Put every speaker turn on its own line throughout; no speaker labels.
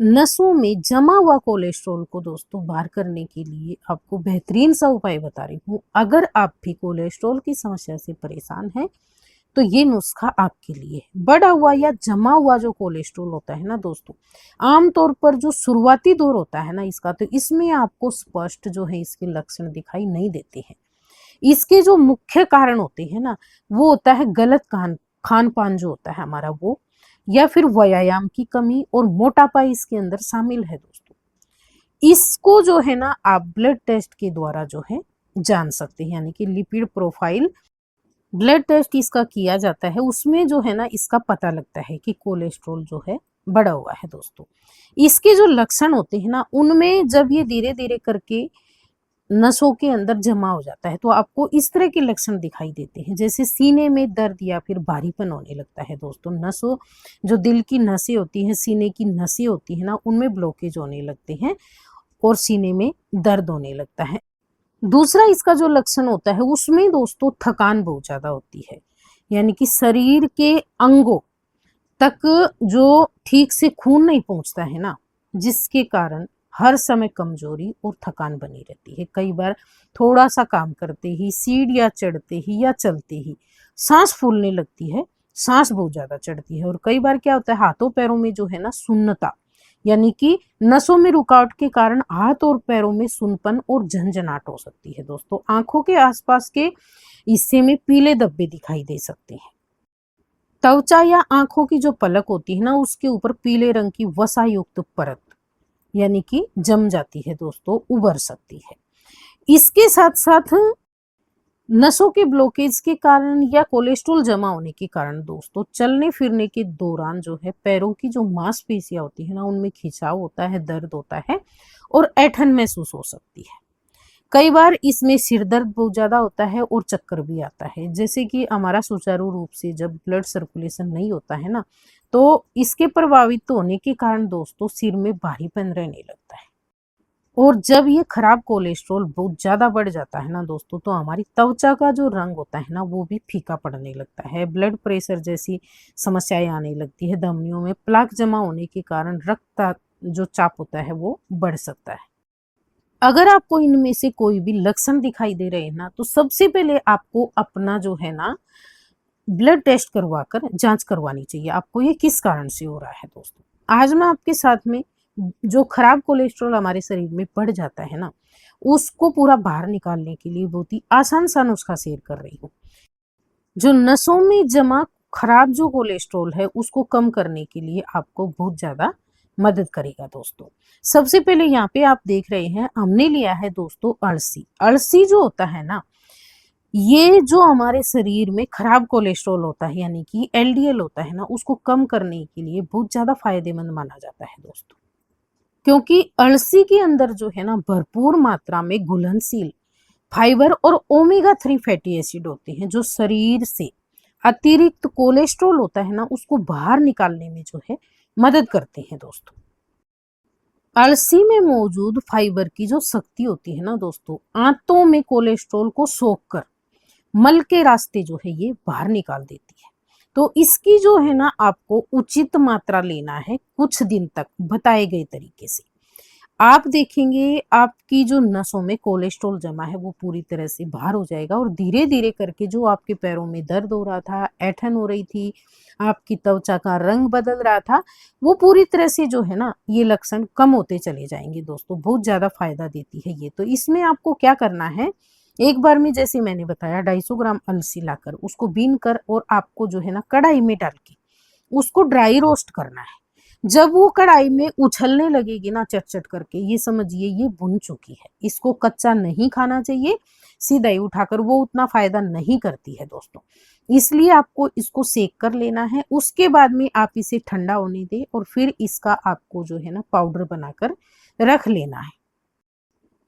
नसों में जमा हुआ कोलेस्ट्रॉल को दोस्तों बाहर करने के लिए आपको बेहतरीन सा उपाय बता रही हूँ। अगर आप भी कोलेस्ट्रॉल की समस्या से परेशान हैं तो ये नुस्खा आपके लिए है। बढ़ा हुआ या जमा हुआ जो कोलेस्ट्रॉल होता है ना दोस्तों, आमतौर पर जो शुरुआती दौर होता है ना इसका, तो इसमें आपको स्पष्ट जो है इसके लक्षण दिखाई नहीं देते हैं। इसके जो मुख्य कारण होते हैं ना, वो होता है गलत खान पान जो होता है हमारा वो, या फिर व्यायाम की कमी और मोटापा इसके अंदर शामिल है दोस्तों। इसको जो है ना आप ब्लड टेस्ट के द्वारा जो है जान सकते हैं, यानी कि लिपिड प्रोफाइल ब्लड टेस्ट इसका किया जाता है, उसमें जो है ना इसका पता लगता है कि कोलेस्ट्रॉल जो है बढ़ा हुआ है दोस्तों। इसके जो लक्षण होते हैं ना, उनमें जब ये धीरे धीरे करके नसों के अंदर जमा हो जाता है तो आपको इस तरह के लक्षण दिखाई देते हैं, जैसे सीने में दर्द या फिर भारीपन होने लगता है दोस्तों। नसों, जो दिल की नसें होती हैं, सीने की नसें होती है ना, उनमें ब्लॉकेज होने लगते हैं और सीने में दर्द होने लगता है। दूसरा इसका जो लक्षण होता है उसमें दोस्तों थकान बहुत ज्यादा होती है, यानी कि शरीर के अंगों तक जो ठीक से खून नहीं पहुंचता है ना, जिसके कारण हर समय कमजोरी और थकान बनी रहती है। कई बार थोड़ा सा काम करते ही, सीढ़ियां चढ़ते ही या चलते ही सांस फूलने लगती है, सांस बहुत ज्यादा चढ़ती है। और कई बार क्या होता है, हाथों पैरों में जो है ना सुन्नता, यानी कि नसों में रुकावट के कारण हाथ और पैरों में सुनपन और झंझनाहट हो सकती है दोस्तों। आंखों के आसपास के हिस्से में पीले धब्बे दिखाई दे सकते हैं। त्वचा या आंखों की जो पलक होती है ना, उसके ऊपर पीले रंग की वसा युक्त परत, यानी कि जम जाती है दोस्तों, उभर सकती है। इसके साथ साथ नसों के ब्लॉकेज के कारण या कोलेस्ट्रॉल जमा होने के कारण दोस्तों चलने फिरने के दौरान जो है पैरों की जो मांसपेशियां होती है ना, उनमें खिंचाव होता है, दर्द होता है और ऐंठन महसूस हो सकती है। कई बार इसमें सिर दर्द बहुत ज्यादा होता है और चक्कर भी आता है, जैसे कि हमारा सुचारू रूप से जब ब्लड सर्कुलेशन नहीं होता है ना, तो इसके प्रभावित होने के कारण दोस्तों सिर में भारीपन रहने लगता है। और जब ये खराब कोलेस्ट्रॉल बहुत ज्यादा बढ़ जाता है ना दोस्तों, तो हमारी त्वचा का जो रंग होता है ना वो भी फीका पड़ने लगता है, ब्लड प्रेशर जैसी समस्याएं आने लगती है, धमनियों में प्लाक जमा होने के कारण रक्त जो चाप होता है वो बढ़ सकता है। अगर आपको इनमें से कोई भी लक्षण दिखाई दे रहे हैं ना, तो सबसे पहले आपको अपना जो है ना ब्लड टेस्ट करवाकर जांच करवानी चाहिए, आपको ये किस कारण से हो रहा है दोस्तों। आज मैं आपके साथ में जो खराब कोलेस्ट्रॉल हमारे शरीर में बढ़ जाता है ना, उसको पूरा बाहर निकालने के लिए बहुत ही आसान सा नुस्खा शेयर कर रही हूँ, जो नसों में जमा खराब जो कोलेस्ट्रॉल है उसको कम करने के लिए आपको बहुत ज्यादा मदद करेगा दोस्तों। सबसे पहले यहाँ पे आप देख रहे हैं, हमने लिया है दोस्तों अलसी। अलसी जो होता है ना, ये जो हमारे शरीर में खराब कोलेस्ट्रॉल होता है, यानी कि एलडीएल होता है ना, उसको कम करने के लिए बहुत ज्यादा फायदेमंद माना जाता है दोस्तों। क्योंकि अलसी के अंदर जो है ना भरपूर मात्रा में घुलनशील फाइबर और ओमेगा 3 फैटी एसिड होते हैं, जो शरीर से अतिरिक्त कोलेस्ट्रॉल होता है ना उसको बाहर निकालने में जो है मदद करते हैं दोस्तों। अलसी में मौजूद फाइबर की जो शक्ति होती है ना दोस्तों, आंतों में कोलेस्ट्रॉल को सोख कर मल के रास्ते जो है ये बाहर निकाल देती है। तो इसकी जो है ना आपको उचित मात्रा लेना है कुछ दिन तक बताए गए तरीके से। आप देखेंगे आपकी जो नसों में कोलेस्ट्रॉल जमा है वो पूरी तरह से बाहर हो जाएगा और धीरे धीरे करके जो आपके पैरों में दर्द हो रहा था, ऐंठन हो रही थी, आपकी त्वचा का रंग बदल रहा था, वो पूरी तरह से जो है ना ये लक्षण कम होते चले जाएंगे दोस्तों। बहुत ज्यादा फायदा देती है ये। तो इसमें आपको क्या करना है, एक बार में जैसे मैंने बताया 250 ग्राम अलसी लाकर उसको बीन कर और आपको जो है ना कढ़ाई में डाल के उसको ड्राई रोस्ट करना है। जब वो कढ़ाई में उछलने लगेगी ना चट चट करके, ये समझिए ये भुन चुकी है। इसको कच्चा नहीं खाना चाहिए, सीधा ही उठाकर, वो उतना फायदा नहीं करती है दोस्तों। इसलिए आपको इसको सेक कर लेना है, उसके बाद में आप इसे ठंडा होने दें और फिर इसका आपको जो है ना पाउडर बनाकर रख लेना है।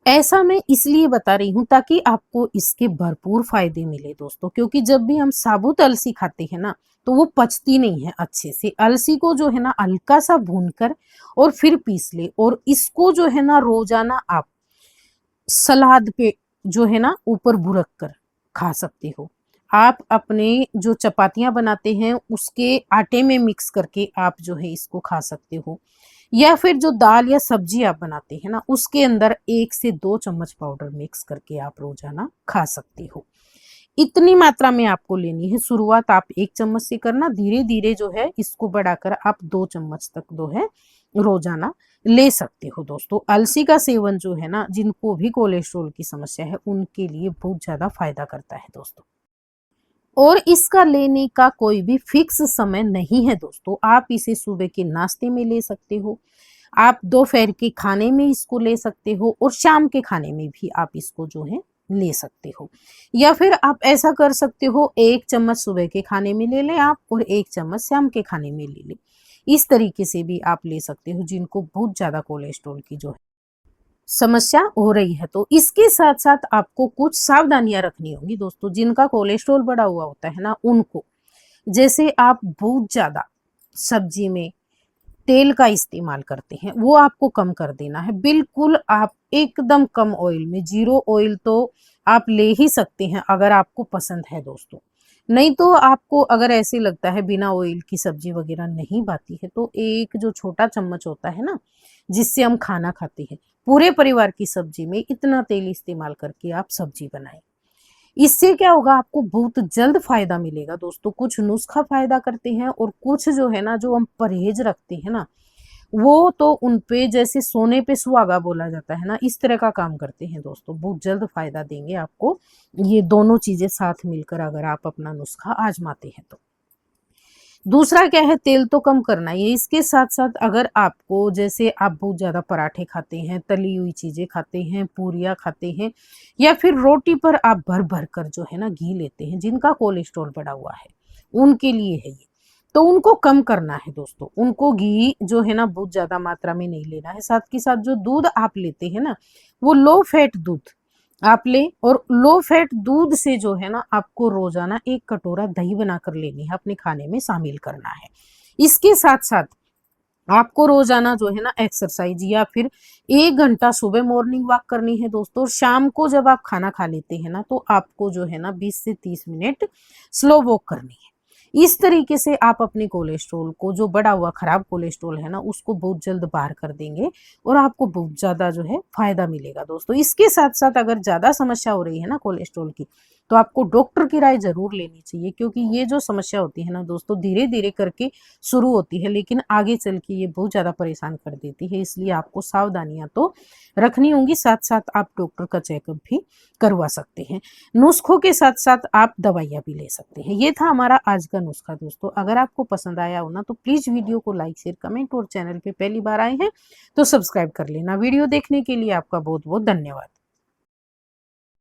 ऐसा मैं इसलिए बता रही हूँ ताकि आपको इसके भरपूर फायदे मिले दोस्तों, क्योंकि जब भी हम साबुत अलसी खाते हैं ना तो वो पचती नहीं है अच्छे से। अलसी को जो है ना हल्का सा भूनकर और फिर पीस ले, और इसको जो है ना रोजाना आप सलाद पे जो है ना ऊपर बुरक कर खा सकते हो। आप अपने जो चपातियां बनाते हैं उसके आटे में मिक्स करके आप जो है इसको खा सकते हो, या फिर जो दाल या सब्जी आप बनाते हैं ना, उसके अंदर 1 से 2 चम्मच पाउडर मिक्स करके आप रोजाना खा सकते हो। इतनी मात्रा में आपको लेनी है। शुरुआत आप 1 चम्मच से करना, धीरे धीरे जो है इसको बढ़ाकर आप 2 चम्मच तक जो है रोजाना ले सकते हो दोस्तों। अलसी का सेवन जो है ना, जिनको भी कोलेस्ट्रॉल की समस्या है उनके लिए बहुत ज्यादा फायदा करता है दोस्तों। और इसका लेने का कोई भी फिक्स समय नहीं है दोस्तों। आप इसे सुबह के नाश्ते में ले सकते हो, आप दोपहर के खाने में इसको ले सकते हो, और शाम के खाने में भी आप इसको जो है ले सकते हो। या फिर आप ऐसा कर सकते हो, 1 चम्मच सुबह के खाने में ले लें आप, और 1 चम्मच शाम के खाने में ले लें। इस तरीके से भी आप ले सकते हो, जिनको बहुत ज्यादा कोलेस्ट्रॉल की जो है समस्या हो रही है। तो इसके साथ साथ आपको कुछ सावधानियां रखनी होगी दोस्तों। जिनका कोलेस्ट्रॉल बढ़ा हुआ होता है ना, उनको, जैसे आप बहुत ज्यादा सब्जी में तेल का इस्तेमाल करते हैं, वो आपको कम कर देना है। बिल्कुल आप एकदम कम ऑयल में, 0 ऑयल तो आप ले ही सकते हैं अगर आपको पसंद है दोस्तों। नहीं तो आपको अगर ऐसे लगता है बिना ऑयल की सब्जी वगैरह नहीं बनती है, तो एक जो छोटा चम्मच होता है ना, जिससे हम खाना खाते हैं, पूरे परिवार की सब्जी में इतना तेल इस्तेमाल करके आप सब्जी बनाएं। इससे क्या होगा, आपको बहुत जल्द फायदा मिलेगा दोस्तों। कुछ नुस्खा फायदा करते हैं, और कुछ जो है ना, जो हम परहेज रखते हैं ना, वो तो उनपे जैसे सोने पे सुहागा बोला जाता है ना, इस तरह का काम करते हैं दोस्तों। बहुत जल्द फायदा देंगे आपको ये दोनों चीजें साथ मिलकर, अगर आप अपना नुस्खा आजमाते हैं तो। दूसरा क्या है, तेल तो कम करना ही है। इसके साथ साथ अगर आपको, जैसे आप बहुत ज्यादा पराठे खाते हैं, तली हुई चीजें खाते हैं, पूरियां खाते हैं, या फिर रोटी पर आप भर भर कर जो है ना घी लेते हैं, जिनका कोलेस्ट्रॉल बढ़ा हुआ है उनके लिए है ये। तो उनको कम करना है दोस्तों। उनको घी जो है ना बहुत ज्यादा मात्रा में नहीं लेना है। साथ के साथ जो दूध आप लेते हैं ना, वो लो फैट दूध आप ले, और लो फैट दूध से जो है ना, आपको रोजाना 1 कटोरा दही बनाकर लेनी है, अपने खाने में शामिल करना है। इसके साथ साथ आपको रोजाना जो है ना एक्सरसाइज, या फिर 1 घंटा सुबह मॉर्निंग वॉक करनी है दोस्तों। और शाम को जब आप खाना खा लेते हैं ना, तो आपको जो है ना 20 से 30 मिनट स्लो वॉक करनी है। इस तरीके से आप अपने कोलेस्ट्रॉल को, जो बढ़ा हुआ खराब कोलेस्ट्रॉल है ना, उसको बहुत जल्द बाहर कर देंगे, और आपको बहुत ज्यादा जो है फायदा मिलेगा दोस्तों। इसके साथ साथ अगर ज्यादा समस्या हो रही है ना कोलेस्ट्रॉल की, तो आपको डॉक्टर की राय जरूर लेनी चाहिए, क्योंकि ये जो समस्या होती है ना दोस्तों, धीरे धीरे करके शुरू होती है, लेकिन आगे चल के ये बहुत ज्यादा परेशान कर देती है। इसलिए आपको सावधानियां तो रखनी होंगी, साथ साथ आप डॉक्टर का चेकअप भी करवा सकते हैं। नुस्खों के साथ साथ आप दवाइयां भी ले सकते हैं। ये था हमारा आज का नुस्खा दोस्तों। अगर आपको पसंद आया हो ना, तो प्लीज वीडियो को लाइक, शेयर, कमेंट, और चैनल पे पहली बार आए हैं तो सब्सक्राइब कर लेना। वीडियो देखने के लिए आपका बहुत बहुत धन्यवाद।